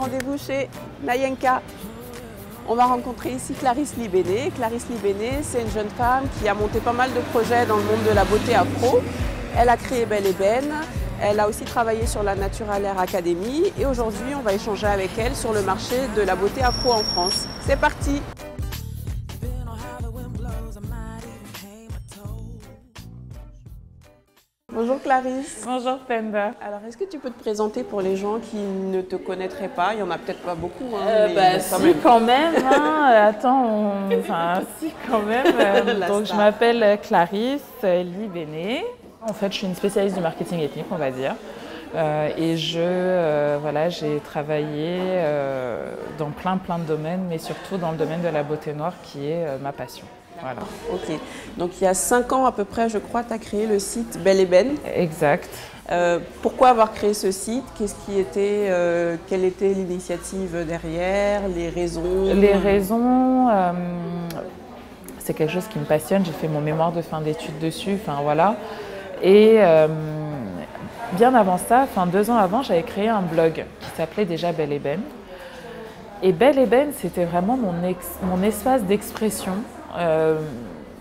rendez-vous chez Nayenka. On va rencontrer ici Clarisse Libéné. Clarisse Libéné, c'est une jeune femme qui a monté pas mal de projets dans le monde de la beauté afro. Elle a créé Belle Ébène. Elle a aussi travaillé sur la Natural Hair Academy. Et aujourd'hui, on va échanger avec elle sur le marché de la beauté afro en France. C'est parti! Bonjour Clarisse. Bonjour Penda. Alors, est-ce que tu peux te présenter pour les gens qui ne te connaîtraient pas? Il n'y en a peut-être pas beaucoup. Mais si, quand même. Si, quand même. Donc, je m'appelle Clarisse Libéné. En fait, je suis une spécialiste du marketing ethnique, on va dire. Et j'ai travaillé dans plein de domaines, mais surtout dans le domaine de la beauté noire qui est ma passion. Voilà. Ok. Donc il y a 5 ans à peu près, je crois, tu as créé le site Belle Ébène. Exact. Pourquoi avoir créé ce site? Quelle était l'initiative derrière? Les raisons? Les raisons, c'est quelque chose qui me passionne. J'ai fait mon mémoire de fin d'études dessus. Et bien avant ça, 2 ans avant, j'avais créé un blog qui s'appelait déjà Belle Ébène. Et Belle Ébène, c'était vraiment mon espace d'expression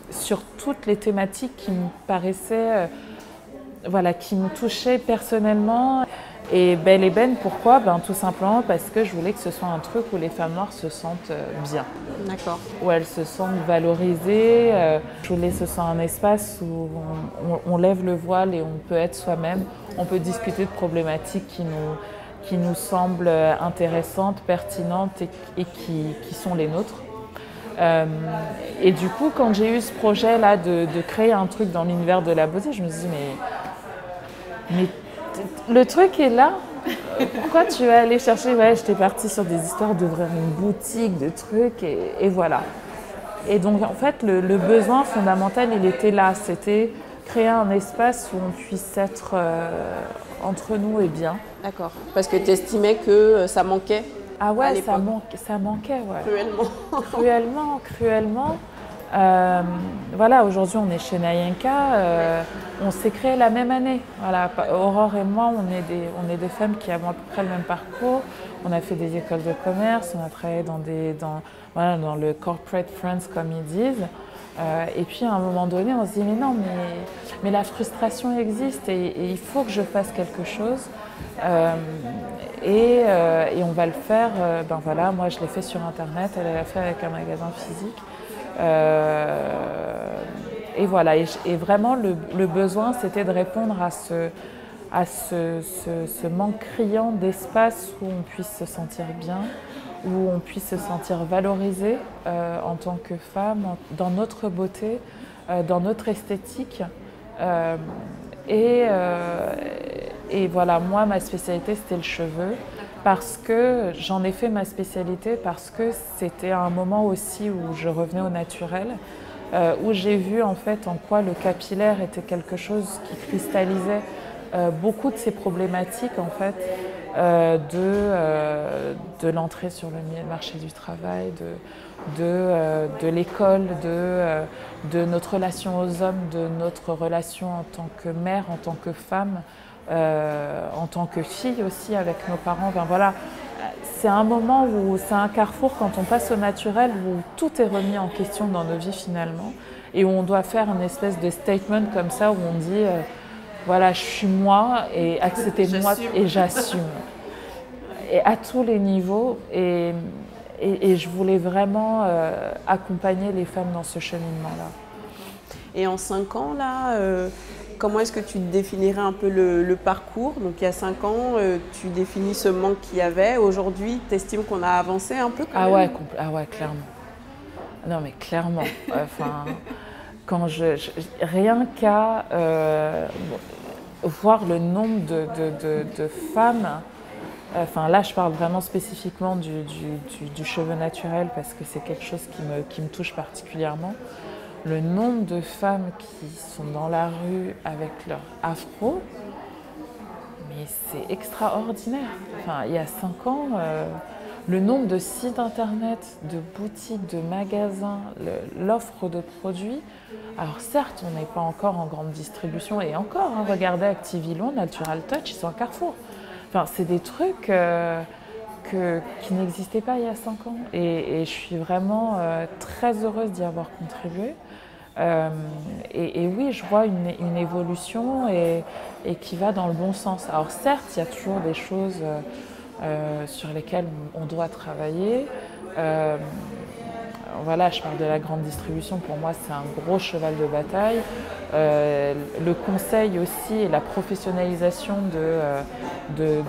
sur toutes les thématiques qui me paraissaient, qui me touchaient personnellement. Et Belle Ébène, pourquoi? Tout simplement parce que je voulais que ce soit un truc où les femmes noires se sentent bien. D'accord. Où elles se sentent valorisées. Je voulais que ce soit un espace où on lève le voile et on peut être soi-même. On peut discuter de problématiques qui nous semblent intéressantes, pertinentes et qui sont les nôtres. Et du coup, quand j'ai eu ce projet-là de créer un truc dans l'univers de la beauté, je me suis dit, mais le truc est là, pourquoi tu vas aller chercher? J'étais partie sur des histoires d'ouvrir une boutique, de trucs, et voilà. Et donc, en fait, le besoin fondamental, il était là. C'était créer un espace où on puisse être entre nous et bien. D'accord. Parce que tu estimais que ça manquait? Ah ouais, ça manquait, ouais. Cruellement. Aujourd'hui, on est chez Nayenka. On s'est créé la même année. Voilà, Aurore et moi, on est des femmes qui avons à peu près le même parcours. On a fait des écoles de commerce, on a travaillé dans le corporate friends, comme ils disent. Et puis, à un moment donné, on se dit, mais non, mais la frustration existe et il faut que je fasse quelque chose. Et on va le faire, moi je l'ai fait sur Internet, elle l'a fait avec un magasin physique. Et vraiment le besoin c'était de répondre à ce manque criant d'espace où on puisse se sentir bien, où on puisse se sentir valorisé en tant que femme, dans notre beauté, dans notre esthétique. Et voilà, moi, ma spécialité, c'était le cheveu, parce que j'en ai fait ma spécialité, parce que c'était un moment aussi où je revenais au naturel, où j'ai vu en fait en quoi le capillaire était quelque chose qui cristallisait beaucoup de ces problématiques en fait, de l'entrée sur le marché du travail, de l'école, de notre relation aux hommes, de notre relation en tant que mère, en tant que femme, en tant que fille aussi avec nos parents. C'est un moment où c'est un carrefour quand on passe au naturel où tout est remis en question dans nos vies finalement et où on doit faire une espèce de statement comme ça où on dit je suis moi et acceptez-moi et j'assume. Et à tous les niveaux et je voulais vraiment accompagner les femmes dans ce cheminement-là. Et en 5 ans, comment est-ce que tu définirais un peu le parcours? Donc il y a 5 ans, tu définis ce manque qu'il y avait. Aujourd'hui, tu estimes qu'on a avancé un peu quand même? Clairement. Non mais clairement. Rien qu'à voir le nombre de femmes, là je parle vraiment spécifiquement du cheveu naturel parce que c'est quelque chose qui me touche particulièrement. Le nombre de femmes qui sont dans la rue avec leur afro, mais c'est extraordinaire. Il y a 5 ans, le nombre de sites internet, de boutiques, de magasins, l'offre de produits. Alors certes, on n'est pas encore en grande distribution et encore, regardez Activilon, Natural Touch, ils sont à Carrefour. C'est des trucs qui n'existait pas il y a 5 ans. Et je suis vraiment très heureuse d'y avoir contribué. Et oui, je vois une évolution et qui va dans le bon sens. Alors certes, il y a toujours des choses sur lesquelles on doit travailler. Voilà, je parle de la grande distribution, pour moi c'est un gros cheval de bataille. Le conseil aussi et la professionnalisation de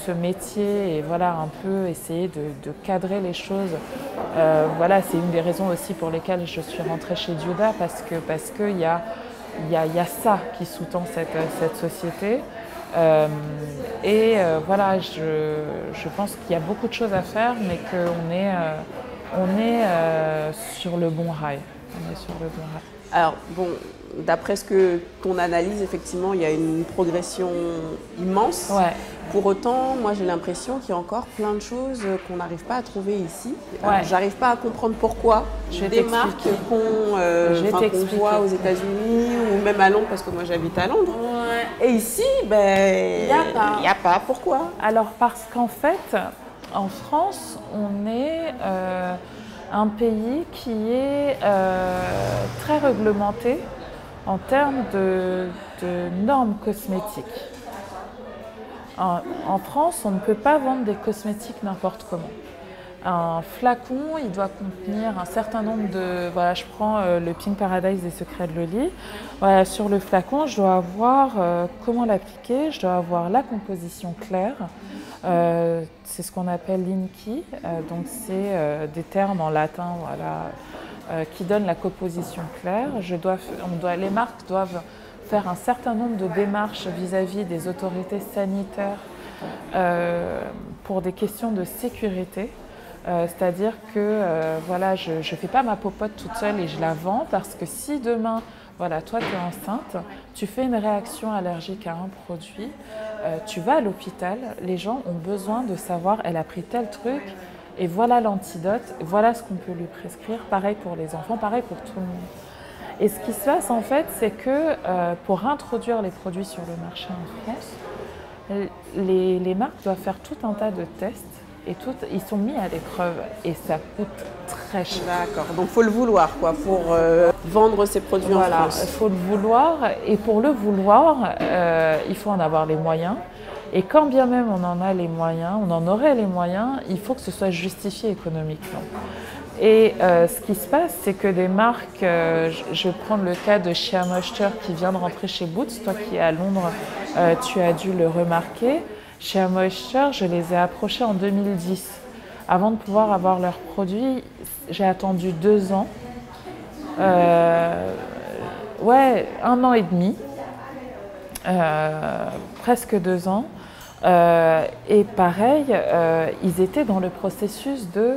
ce métier et voilà, un peu essayer de cadrer les choses. Voilà, c'est une des raisons aussi pour lesquelles je suis rentrée chez Dioda parce qu'il y a ça qui sous-tend cette société. Voilà, je pense qu'il y a beaucoup de choses à faire, mais on est sur le bon rail. On est sur le bon rail. Alors, bon, d'après ton analyse, effectivement, il y a une progression immense. Ouais. Pour autant, moi, j'ai l'impression qu'il y a encore plein de choses qu'on n'arrive pas à trouver ici. Ouais. J'arrive pas à comprendre pourquoi des marques qu'on voit aux États-Unis ou même à Londres, parce que moi, j'habite à Londres. Ouais. Et ici, ben, il n'y a pas. Pourquoi? Alors, parce qu'en fait, en France, on est un pays qui est très réglementé en termes de normes cosmétiques. En France, on ne peut pas vendre des cosmétiques n'importe comment. Un flacon, il doit contenir un certain nombre de... Voilà, je prends le Pink Paradise des Secrets de Loli. Voilà, sur le flacon, je dois avoir comment l'appliquer, je dois avoir la composition claire. C'est ce qu'on appelle l'INCI, donc c'est des termes en latin voilà, qui donnent la composition claire. Les marques doivent faire un certain nombre de démarches vis-à-vis des autorités sanitaires pour des questions de sécurité. C'est-à-dire que voilà, je ne fais pas ma popote toute seule et je la vends parce que si demain, voilà, toi tu es enceinte, tu fais une réaction allergique à un produit, tu vas à l'hôpital, les gens ont besoin de savoir elle a pris tel truc et voilà l'antidote, voilà ce qu'on peut lui prescrire, pareil pour les enfants, pareil pour tout le monde. Et ce qui se passe en fait, c'est que pour introduire les produits sur le marché en France, les marques doivent faire tout un tas de tests et ils sont mis à l'épreuve et ça coûte très cher. D'accord, donc il faut le vouloir quoi, pour vendre ces produits voilà, en France. Il faut le vouloir et pour le vouloir, il faut en avoir les moyens. Et quand bien même on en a les moyens, on en aurait les moyens, il faut que ce soit justifié économiquement. Et ce qui se passe, c'est que des marques, je vais prendre le cas de Shea Moisture qui vient de rentrer chez Boots, toi qui es à Londres, tu as dû le remarquer. Shea Moisture, je les ai approchés en 2010. Avant de pouvoir avoir leurs produits, j'ai attendu 2 ans. Ouais, 1 an et demi. Presque 2 ans. Et pareil, ils étaient dans le processus de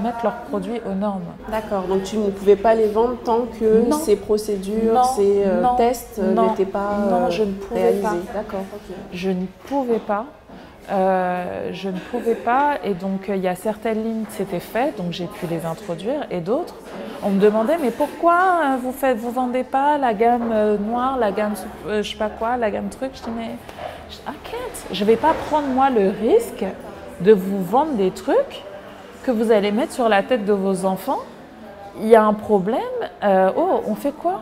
mettre leurs produits aux normes. D'accord, donc tu ne pouvais pas les vendre tant que ces procédures, ces tests n'étaient pas non, je ne pouvais réalisés. pas. D'accord, ok. Je ne pouvais pas. Je ne pouvais pas et donc il y a certaines lignes qui s'étaient faites, donc j'ai pu les introduire et d'autres, on me demandait mais pourquoi vous vendez pas la gamme noire, la gamme je sais pas quoi, la gamme truc. Je dis mais je vais pas prendre moi le risque de vous vendre des trucs que vous allez mettre sur la tête de vos enfants. Il y a un problème, on fait quoi?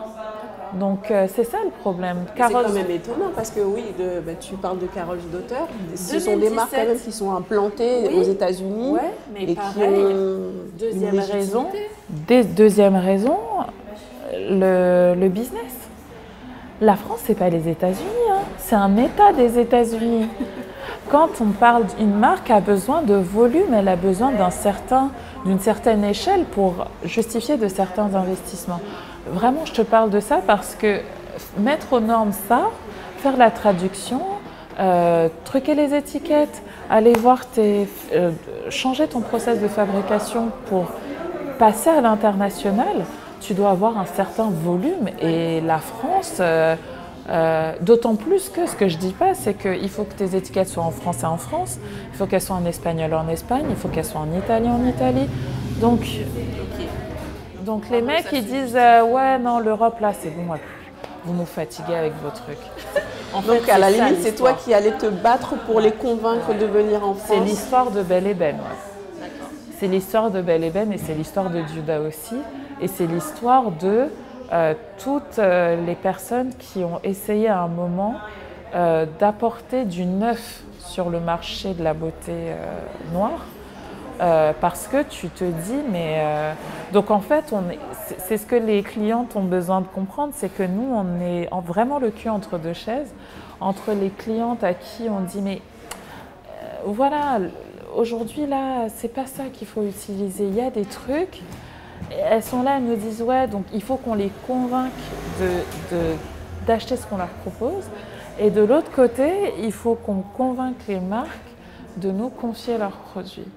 Donc c'est ça le problème. C'est quand même étonnant parce que oui, tu parles de Carol's Daughter, ce sont des marques quand même qui sont implantées aux États-Unis et pareil, qui ont Deuxième raison, le business. La France, c'est pas les États-Unis, hein. C'est un État des États-Unis. Quand on parle d'une marque a besoin de volume, elle a besoin d'une certaine échelle pour justifier de certains investissements. Vraiment, je te parle de ça parce que mettre aux normes ça, faire la traduction, truquer les étiquettes, aller voir changer ton process de fabrication pour passer à l'international, tu dois avoir un certain volume et la France, d'autant plus que ce que je dis pas, c'est qu'il faut que tes étiquettes soient en français en France, il faut qu'elles soient en espagnol en Espagne, il faut qu'elles soient en italien en Italie. Donc les mecs ils disent ouais non l'Europe là c'est bon, vous nous fatiguez avec vos trucs. Donc à la limite, c'est toi qui allais te battre pour les convaincre de venir en France. C'est l'histoire de Belle Ébène, ouais. C'est l'histoire de Belle Ébène et c'est l'histoire de Diouda aussi. Et c'est l'histoire de toutes les personnes qui ont essayé à un moment d'apporter du neuf sur le marché de la beauté noire. Parce que tu te dis, donc en fait, c'est ce que les clientes ont besoin de comprendre, c'est que nous, on est vraiment le cul entre deux chaises, entre les clientes à qui on dit, mais voilà, aujourd'hui, là, c'est pas ça qu'il faut utiliser, il y a des trucs, elles sont là, elles nous disent, ouais, donc il faut qu'on les convainque d'acheter ce qu'on leur propose, et de l'autre côté, il faut qu'on convainque les marques de nous confier leurs produits.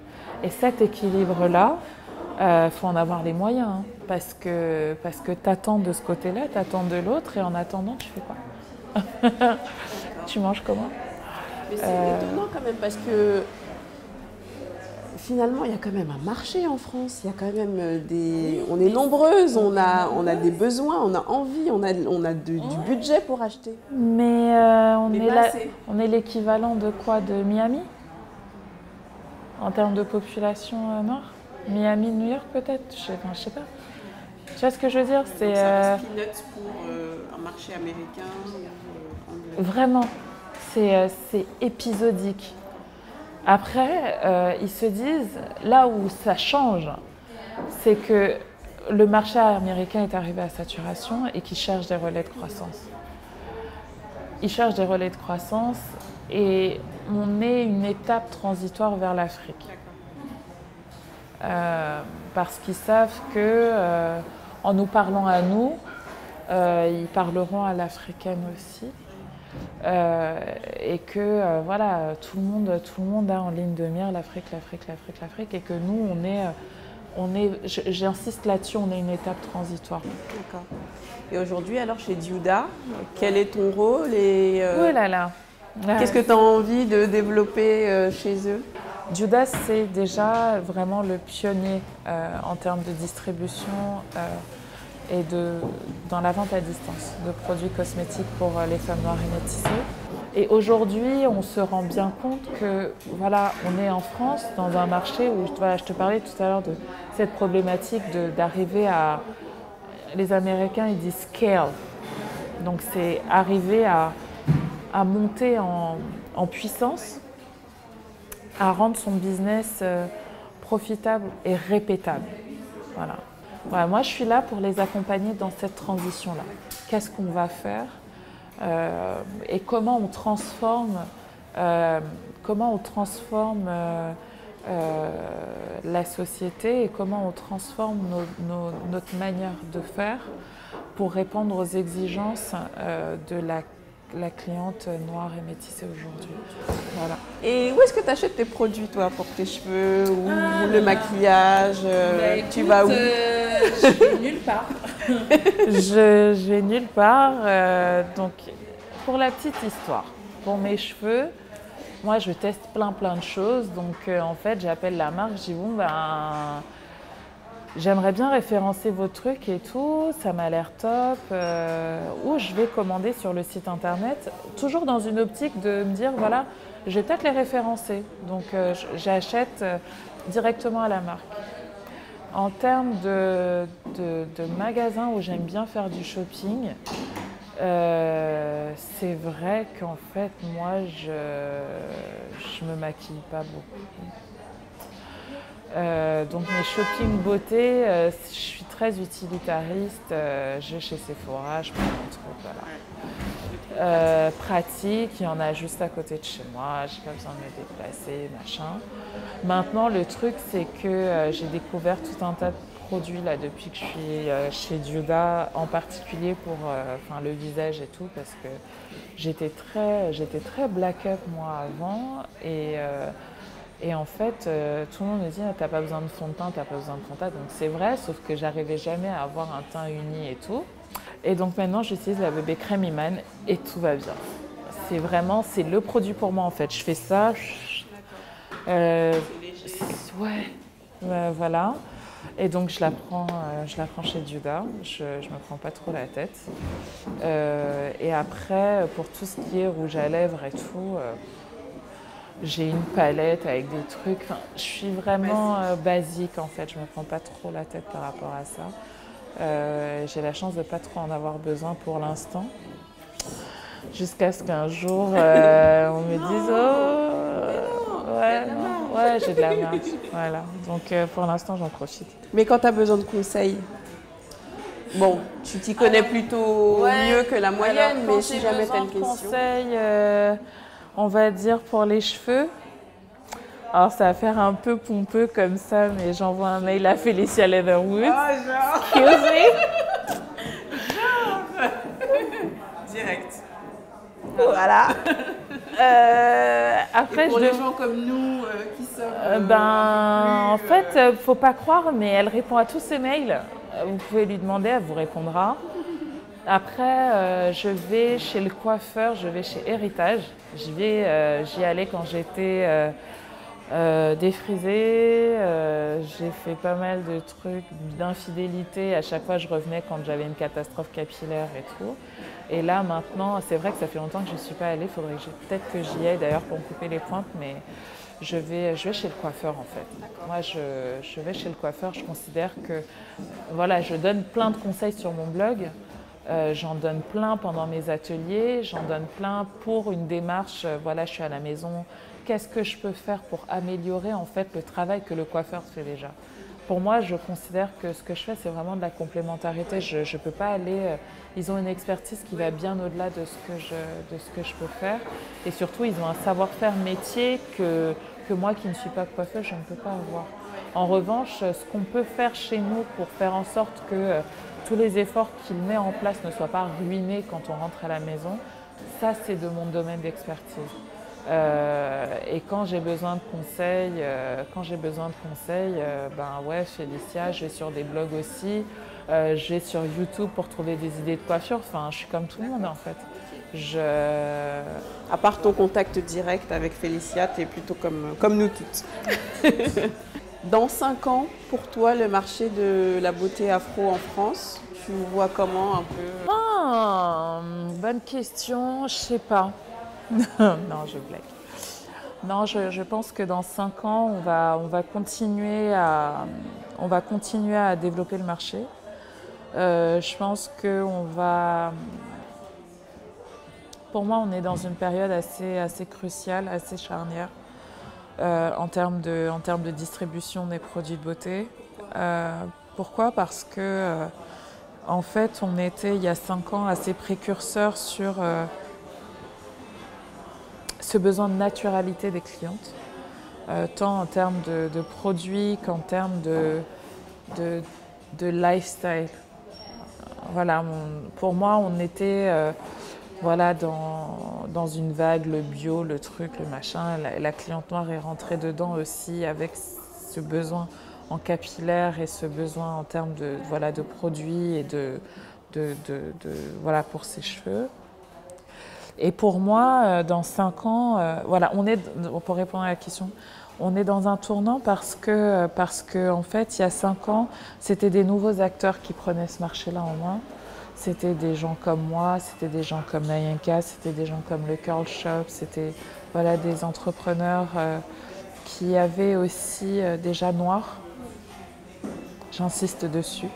Et cet équilibre-là, faut en avoir les moyens, hein, parce que t'attends de ce côté-là, t'attends de l'autre, et en attendant, tu fais quoi? Tu manges comment? Mais c'est étonnant quand même, parce que finalement, il y a quand même un marché en France, il y a quand même on est nombreuses, on a des besoins, on a envie, on a du budget pour acheter. Mais on est l'équivalent de quoi? De Miami? En termes de population noire? Miami, New York peut-être? Je sais pas. Tu vois ce que je veux dire? C'est peanuts pour un marché américain ou anglais. Vraiment, c'est épisodique. Après, ils se disent, là où ça change, c'est que le marché américain est arrivé à saturation et qu'ils cherchent des relais de croissance. Ils cherchent des relais de croissance et on est une étape transitoire vers l'Afrique. Parce qu'ils savent que, en nous parlant à nous, ils parleront à l'africaine aussi. Et que voilà, tout le monde a en ligne de mire l'Afrique, et que nous, j'insiste là-dessus, on est une étape transitoire. D'accord. Et aujourd'hui, alors chez Diouda, quel est ton rôle Oh là là. Qu'est-ce que tu as envie de développer chez eux? Diouda, c'est déjà vraiment le pionnier en termes de distribution et dans la vente à distance de produits cosmétiques pour les femmes noires et métissées. Et aujourd'hui, on se rend bien compte que voilà, on est en France dans un marché où je te parlais tout à l'heure de cette problématique d'arriver à... Les Américains, ils disent scale. Donc c'est arriver à monter en puissance, à rendre son business profitable et répétable. Voilà. Voilà, moi, je suis là pour les accompagner dans cette transition-là. Qu'est-ce qu'on va faire et comment on transforme, la société et comment on transforme notre manière de faire pour répondre aux exigences de la cliente noire et métissée aujourd'hui. Voilà. Et où est-ce que tu achètes tes produits, toi, pour tes cheveux ou le maquillage tu vas où? Je vais nulle part. je vais nulle part. Donc, pour la petite histoire, pour mes cheveux, moi, je teste plein de choses. Donc, en fait, j'appelle la marque, je dis bon, j'aimerais bien référencer vos trucs et tout, ça m'a l'air top. Ou je vais commander sur le site internet, toujours dans une optique de me dire, voilà, je vais peut-être les référencer. Donc j'achète directement à la marque. En termes de magasins où j'aime bien faire du shopping, c'est vrai qu'en fait, moi, je me maquille pas beaucoup. Donc mes shopping beauté, je suis très utilitariste, je vais chez Sephora, je prends un truc, voilà. Pratique, il y en a juste à côté de chez moi, j'ai pas besoin de me déplacer, machin. Maintenant le truc c'est que j'ai découvert tout un tas de produits là depuis que je suis chez Diouda, en particulier pour le visage et tout, parce que j'étais très black up moi avant et en fait, tout le monde me dit « t'as pas besoin de fond de teint, t'as pas besoin de fond de teint ». Donc c'est vrai, sauf que j'arrivais jamais à avoir un teint uni et tout. Et donc maintenant, j'utilise la bébé crème Iman et tout va bien. C'est le produit pour moi en fait. Je fais ça, voilà. Et donc je la prends chez Duda, je ne me prends pas trop la tête. Et après, pour tout ce qui est rouge à lèvres et tout, j'ai une palette avec des trucs. Enfin, je suis vraiment basique en fait, je ne me prends pas trop la tête par rapport à ça. J'ai la chance de ne pas trop en avoir besoin pour l'instant. Jusqu'à ce qu'un jour, on me dise « Oh, ouais, non, ouais, j'ai de la marge. » Voilà, donc pour l'instant, j'en profite. Mais quand tu as besoin de conseils, bon, tu t'y connais plutôt mieux que la moyenne, mais si jamais tu as une question. Conseils, on va dire pour les cheveux. Alors ça va faire un peu pompeux comme ça, mais j'envoie un mail à Felicia Leatherwood. Ah, genre. Excuse me. Genre. Direct. Voilà. Après, et pour les gens comme nous qui sommes. En fait, faut pas croire, mais elle répond à tous ses mails. Vous pouvez lui demander, elle vous répondra. Après, je vais chez le coiffeur, je vais chez Héritage. J'y allais quand j'étais défrisée. J'ai fait pas mal de trucs d'infidélité. À chaque fois, je revenais quand j'avais une catastrophe capillaire et tout. Et là, maintenant, c'est vrai que ça fait longtemps que je ne suis pas allée. Il faudrait peut-être que j'y aille d'ailleurs pour me couper les pointes, mais je vais chez le coiffeur en fait. Moi, je vais chez le coiffeur. Je considère que voilà, je donne plein de conseils sur mon blog. J'en donne plein pendant mes ateliers. J'en donne plein pour une démarche. Voilà, je suis à la maison. Qu'est-ce que je peux faire pour améliorer en fait le travail que le coiffeur fait déjà? Pour moi, je considère que ce que je fais, c'est vraiment de la complémentarité. Je ne peux pas aller... ils ont une expertise qui va bien au-delà de ce que je peux faire. Et surtout, ils ont un savoir-faire métier que moi, qui ne suis pas coiffeuse, je ne peux pas avoir. En revanche, ce qu'on peut faire chez nous pour faire en sorte que tous les efforts qu'il met en place ne soient pas ruinés quand on rentre à la maison, ça, c'est de mon domaine d'expertise. Et quand j'ai besoin de conseils, ouais, Felicia, je vais sur des blogs aussi, je vais sur YouTube pour trouver des idées de coiffure. Enfin, je suis comme tout le monde en fait. À part ton contact direct avec Felicia, tu es plutôt comme nous toutes. Dans 5 ans, pour toi, le marché de la beauté afro en France, tu vois comment un peu? Bonne question, je sais pas. Non, je blague. Non, je pense que dans 5 ans, on va continuer à développer le marché. Je pense qu'on va... Pour moi, on est dans une période assez cruciale, assez charnière en termes de distribution des produits de beauté. Pourquoi? Parce que, en fait, on était, il y a 5 ans, assez précurseurs sur ce besoin de naturalité des clientes, tant en termes de produits qu'en termes de lifestyle. Voilà, pour moi, on était voilà, dans une vague, le bio, le truc, le machin. La cliente noire est rentrée dedans aussi avec ce besoin en capillaire et ce besoin en termes de produits et voilà, pour ses cheveux. Et pour moi, dans 5 ans, voilà, pour répondre à la question, on est dans un tournant parce que en fait, il y a 5 ans, c'était des nouveaux acteurs qui prenaient ce marché-là en main. C'était des gens comme moi, c'était des gens comme Nayenka, c'était des gens comme le Curl Shop, c'était voilà, des entrepreneurs qui avaient aussi déjà noir, j'insiste dessus,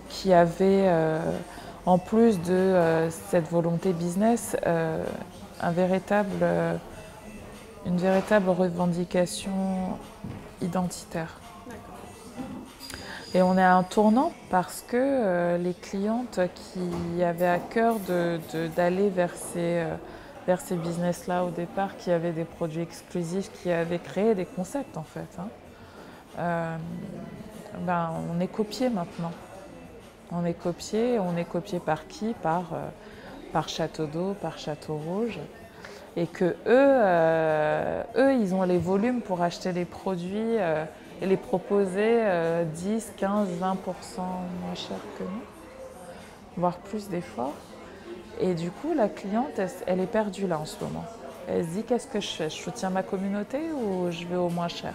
qui avaient, en plus de cette volonté business, une véritable revendication identitaire. Et on est à un tournant parce que les clientes qui avaient à cœur d'aller vers ces business-là au départ, qui avaient des produits exclusifs, qui avaient créé des concepts en fait, hein, on est copié maintenant. On est copié par qui? Par Château d'Eau, par Château Rouge. Et que eux, ils ont les volumes pour acheter les produits et les proposer 10, 15, 20% moins cher que nous, voire plus des fois. Et du coup, la cliente, elle est perdue là en ce moment. Elle se dit, qu'est-ce que je fais? Je soutiens ma communauté ou je vais au moins cher?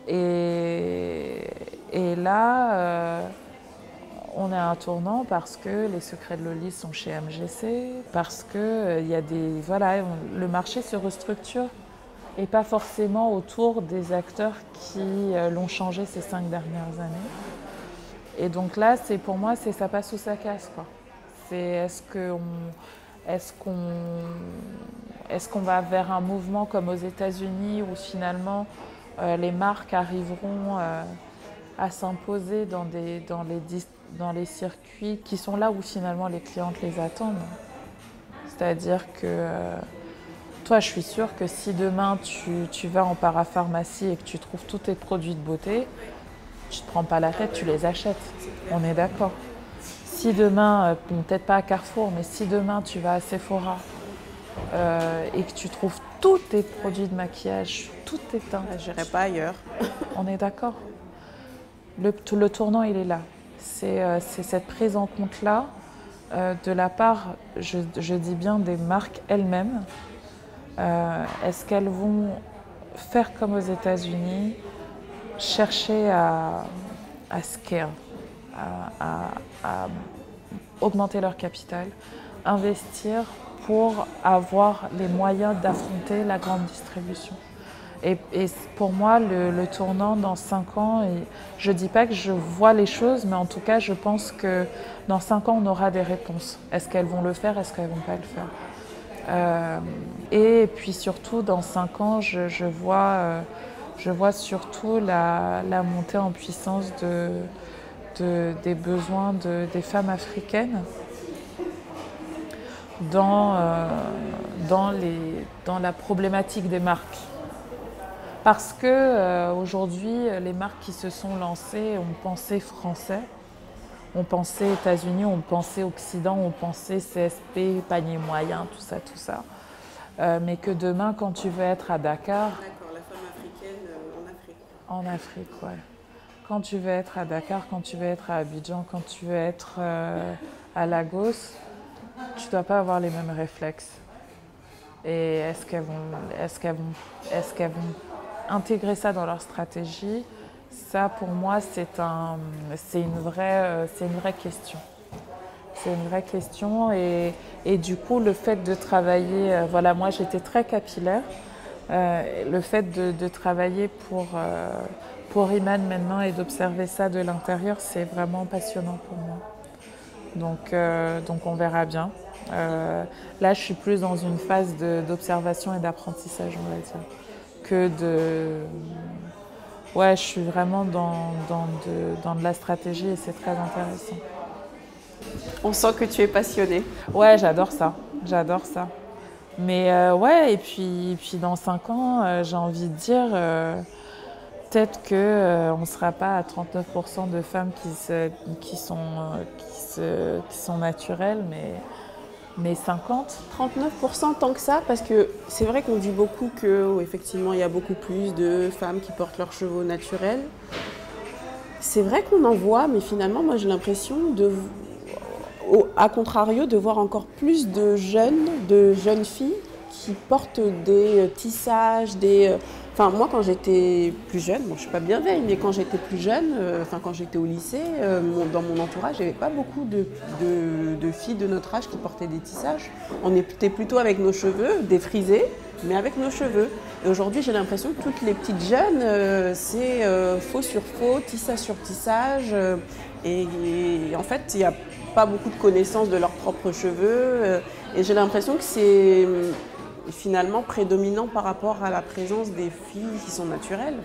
Et là, on est à un tournant parce que les secrets de Loli sont chez MGC, parce que il y a le marché se restructure et pas forcément autour des acteurs qui l'ont changé ces 5 dernières années. Et donc là, pour moi, ça passe ou ça casse, quoi. C'est est-ce qu'on va vers un mouvement comme aux États-Unis où finalement les marques arriveront à s'imposer dans les circuits qui sont là où finalement les clientes les attendent. C'est-à-dire que toi, je suis sûre que si demain tu vas en parapharmacie et que tu trouves tous tes produits de beauté, tu ne te prends pas la tête, tu les achètes. On est d'accord. Si demain, peut-être pas à Carrefour, mais si demain tu vas à Sephora et que tu trouves tous tes produits de maquillage, tous tes teintes, je n'irai pas ailleurs. On est d'accord. Le tournant, il est là. C'est cette prise en compte-là de la part, je dis bien, des marques elles-mêmes. Est-ce qu'elles vont faire comme aux États-Unis, chercher à scale, à augmenter leur capital, investir pour avoir les moyens d'affronter la grande distribution. Et pour moi, le tournant dans 5 ans, je ne dis pas que je vois les choses, mais en tout cas, je pense que dans 5 ans, on aura des réponses. Est-ce qu'elles vont le faire? Est-ce qu'elles ne vont pas le faire? Et puis surtout, dans 5 ans, je vois surtout la montée en puissance des besoins des femmes africaines dans la problématique des marques. Parce que aujourd'hui, les marques qui se sont lancées ont pensé français, ont pensé États-Unis, ont pensé Occident, ont pensé CSP, panier moyen, tout ça. Mais que demain, quand tu veux être à Dakar... D'accord, la femme africaine en Afrique. En Afrique, ouais. Quand tu veux être à Dakar, quand tu veux être à Abidjan, quand tu veux être à Lagos, tu ne dois pas avoir les mêmes réflexes. Et est-ce qu'elles vont intégrer ça dans leur stratégie? Ça, pour moi, c'est une vraie question. C'est une vraie question. Et du coup, le fait de travailler... moi, j'étais très capillaire. Le fait de travailler pour Iman maintenant et d'observer ça de l'intérieur, c'est vraiment passionnant pour moi. Donc on verra bien. Là, je suis plus dans une phase d'observation et d'apprentissage, on va dire, que je suis vraiment dans de la stratégie et c'est très intéressant. On sent que tu es passionnée. Ouais, j'adore ça. Mais et puis dans 5 ans, j'ai envie de dire, peut-être qu'on ne sera pas à 39% de femmes qui sont naturelles, mais 50. 39% tant que ça, parce que c'est vrai qu'on dit beaucoup qu'effectivement il y a beaucoup plus de femmes qui portent leurs cheveux naturels. C'est vrai qu'on en voit, mais finalement moi j'ai l'impression à contrario de voir encore plus de jeunes filles qui portent des tissages, Enfin, moi, quand j'étais plus jeune, je ne suis pas bien vieille, mais quand j'étais plus jeune, quand j'étais au lycée, dans mon entourage, il n'y avait pas beaucoup de filles de notre âge qui portaient des tissages. On était plutôt avec nos cheveux, défrisés, mais avec nos cheveux. Et aujourd'hui, j'ai l'impression que toutes les petites jeunes, c'est faux sur faux, tissage sur tissage. Et en fait, il n'y a pas beaucoup de connaissances de leurs propres cheveux. Et j'ai l'impression que c'est finalement prédominant par rapport à la présence des filles qui sont naturelles.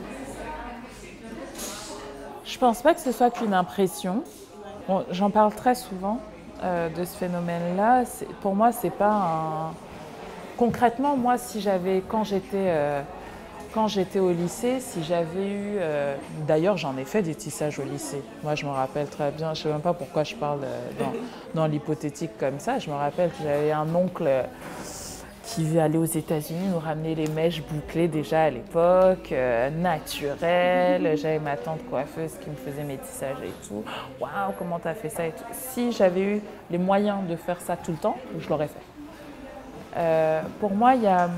Je pense pas que ce soit qu'une impression. Bon, j'en parle très souvent de ce phénomène-là. Pour moi, c'est pas un... Concrètement, moi, quand j'étais au lycée, si j'avais eu... D'ailleurs, j'en ai fait des tissages au lycée. Moi, je me rappelle très bien. Je ne sais même pas pourquoi je parle dans l'hypothétique comme ça. Je me rappelle que j'avais un oncle qui allait aux États-Unis nous ramener les mèches bouclées déjà à l'époque, naturelles. J'avais ma tante coiffeuse qui me faisait mes tissages et tout. Waouh, comment t'as fait ça et tout. Si j'avais eu les moyens de faire ça tout le temps, je l'aurais fait. Pour moi, il y a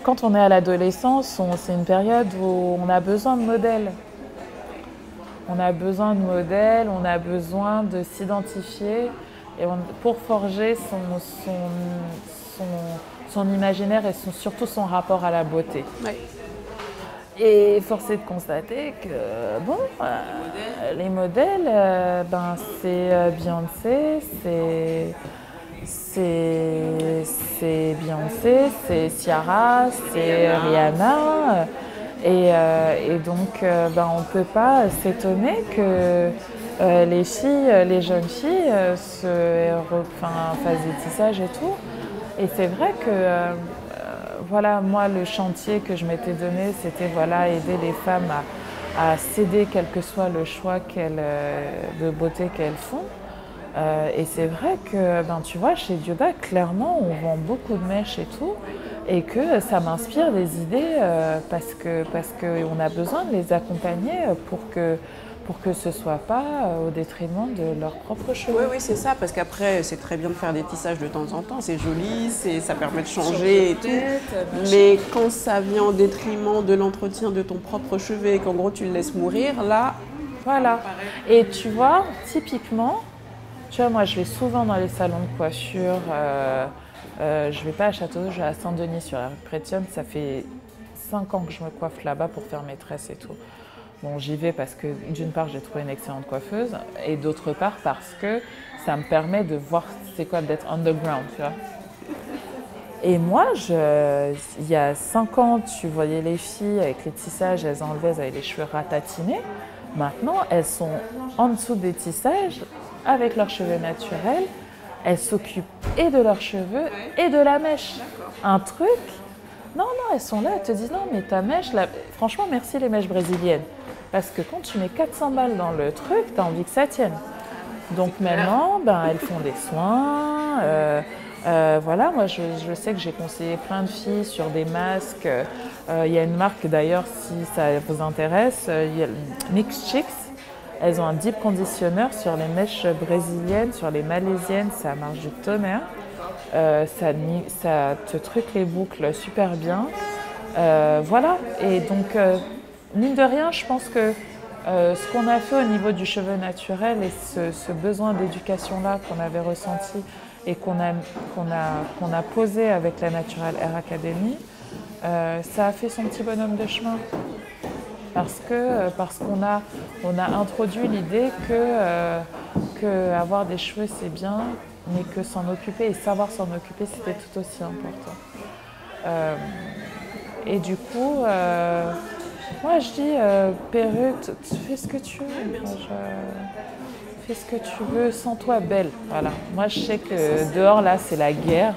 quand on est à l'adolescence, c'est une période où on a besoin de modèles. On a besoin de modèles, on a besoin de s'identifier et pour forger son imaginaire et surtout son rapport à la beauté. Oui. Et force est de constater que les modèles, c'est Beyoncé, c'est Beyoncé, c'est Ciara, c'est Rihanna. Et donc, on ne peut pas s'étonner que les jeunes filles fassent des tissages et tout. Et c'est vrai que, moi, le chantier que je m'étais donné, c'était aider les femmes à céder quel que soit le choix de beauté qu'elles font. Et c'est vrai que, tu vois, chez Dioda, clairement, on vend beaucoup de mèches et tout. Et que ça m'inspire des idées parce qu'on a besoin de les accompagner pour que ce ne soit pas au détriment de leurs propres cheveux. Oui, c'est ça, parce qu'après, c'est très bien de faire des tissages de temps en temps, c'est joli, ça permet de changer et tout. Mais quand ça vient au détriment de l'entretien de ton propre cheveu et qu'en gros tu le laisses mourir, là... Voilà. Et tu vois, typiquement, moi je vais souvent dans les salons de coiffure. Je vais pas à Châteauneuf, je vais à Saint-Denis sur la rue Chrétienne. Ça fait 5 ans que je me coiffe là-bas pour faire mes tresses et tout. Bon, j'y vais parce que d'une part, j'ai trouvé une excellente coiffeuse et d'autre part parce que ça me permet de voir c'est quoi d'être underground, tu vois. Et moi, il y a 5 ans, tu voyais les filles avec les tissages, elles enlevaient, elles avaient les cheveux ratatinés. Maintenant, elles sont en dessous des tissages avec leurs cheveux naturels. Elles s'occupent et de leurs cheveux et de la mèche. Un truc. Non, elles sont là, elles te disent non, mais ta mèche, là, franchement, merci les mèches brésiliennes. Parce que quand tu mets 400 balles dans le truc, t'as envie que ça tienne. Donc maintenant, elles font des soins. Moi, je sais que j'ai conseillé plein de filles sur des masques. Il y a une marque d'ailleurs, si ça vous intéresse, il y a Mix Chicks. Elles ont un deep conditioner sur les mèches brésiliennes, sur les malaisiennes, ça marche du tonnerre. Ça te truque les boucles super bien. Et donc, mine de rien, je pense que ce qu'on a fait au niveau du cheveu naturel et ce besoin d'éducation-là qu'on avait ressenti et qu'on a posé avec la Natural Hair Academy, ça a fait son petit bonhomme de chemin. Parce qu'on a introduit l'idée que avoir des cheveux c'est bien, mais que s'en occuper et savoir s'en occuper c'était tout aussi important. Et du coup, moi je dis perruque, tu fais ce que tu veux. Fais ce que tu veux, sens-toi belle. Voilà. Moi je sais que dehors là c'est la guerre.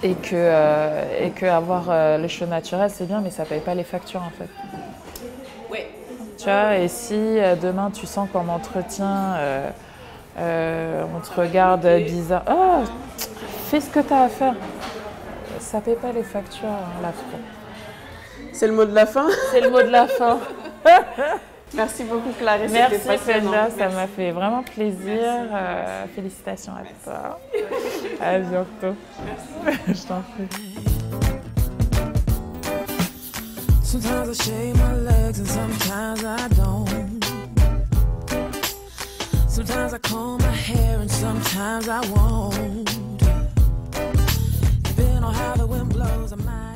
Et que avoir les cheveux naturels c'est bien, mais ça paye pas les factures en fait. Oui. Tu vois, et si demain tu sens qu'en entretien, on te regarde bizarre, fais ce que tu as à faire. Ça paye pas les factures, l'afro. C'est le mot de la fin. C'est le mot de la fin. Merci beaucoup Clarisse. Merci Fenda, ça m'a fait vraiment plaisir. Félicitations à toi. À bientôt. Je t'en prie. Sometimes I shave my legs and sometimes I don't. Sometimes I comb my hair and sometimes I won't. Depending on how the wind blows, I might